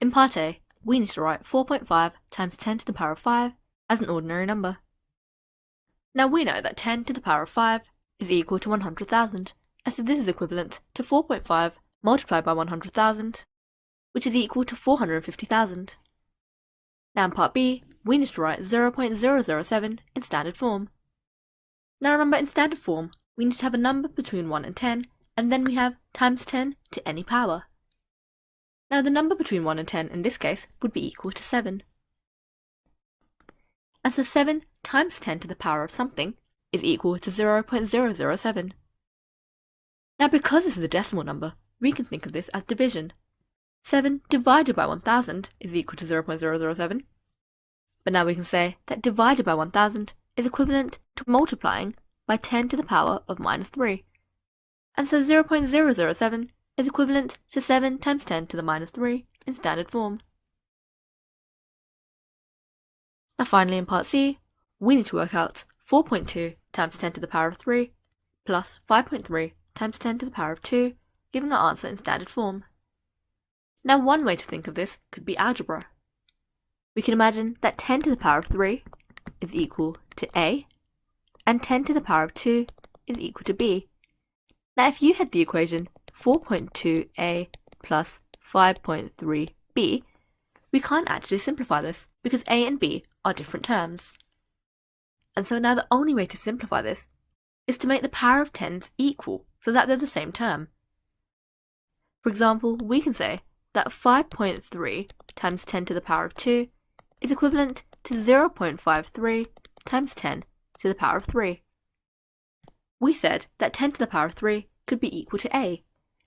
In part A, we need to write 4.5 times 10 to the power of 5 as an ordinary number. Now we know that 10 to the power of 5 is equal to 100,000, and so this is equivalent to 4.5 multiplied by 100,000, which is equal to 450,000. Now in part B, we need to write 0.007 in standard form. Now remember, in standard form, we need to have a number between 1 and 10, and then we have times 10 to any power. Now the number between 1 and 10 in this case would be equal to 7. And so 7 times 10 to the power of something is equal to 0.007. Now because this is a decimal number, we can think of this as division. 7 divided by 1000 is equal to 0.007. But now we can say that divided by 1000 is equivalent to multiplying by 10 to the power of minus 3. And so 0.007 is equivalent to 7 times 10 to the minus 3 in standard form. Now finally in part C, we need to work out 4.2 times 10 to the power of 3 plus 5.3 times 10 to the power of 2, giving our answer in standard form. Now one way to think of this could be algebra. We can imagine that 10 to the power of 3 is equal to A, and 10 to the power of 2 is equal to B. Now if you had the equation 4.2a plus 5.3b, we can't actually simplify this because a and b are different terms. And so now the only way to simplify this is to make the power of 10s equal so that they're the same term. For example, we can say that 5.3 times 10 to the power of 2 is equivalent to 0.53 times 10 to the power of 3. We said that 10 to the power of 3 could be equal to a,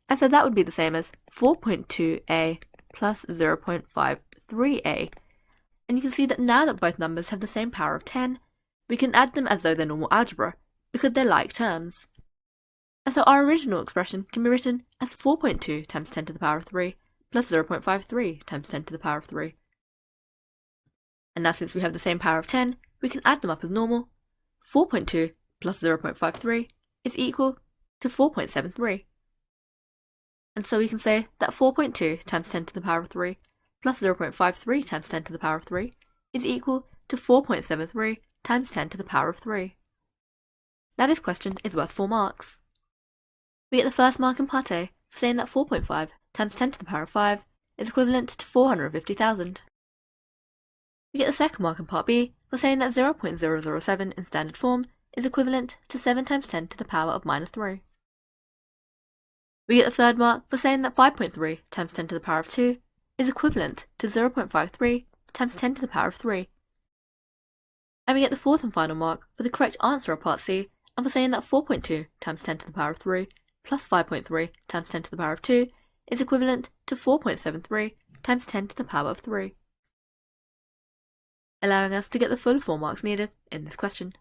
and so that would be the same as 4.2a plus 0.53a. And you can see that now that both numbers have the same power of 10, we can add them as though they're normal algebra, because they're like terms. And so our original expression can be written as 4.2 times 10 to the power of 3 plus 0.53 times 10 to the power of 3. And now since we have the same power of 10, we can add them up as normal. 4.2 plus 0.53 is equal to 4.73. And so we can say that 4.2 times 10 to the power of 3 plus 0.53 times 10 to the power of 3 is equal to 4.73 times 10 to the power of 3. Now this question is worth 4 marks. We get the first mark in part A for saying that 4.5 times 10 to the power of 5 is equivalent to 450,000. We get the second mark in part B for saying that 0.007 in standard form is equivalent to 7 times 10 to the power of minus 3. We get the third mark for saying that 5.3 times 10 to the power of 2 is equivalent to 0.53 times 10 to the power of 3. And we get the fourth and final mark for the correct answer of part C and for saying that 4.2 times 10 to the power of 3 plus 5.3 times 10 to the power of 2 is equivalent to 4.73 times 10 to the power of 3, allowing us to get the full 4 marks needed in this question.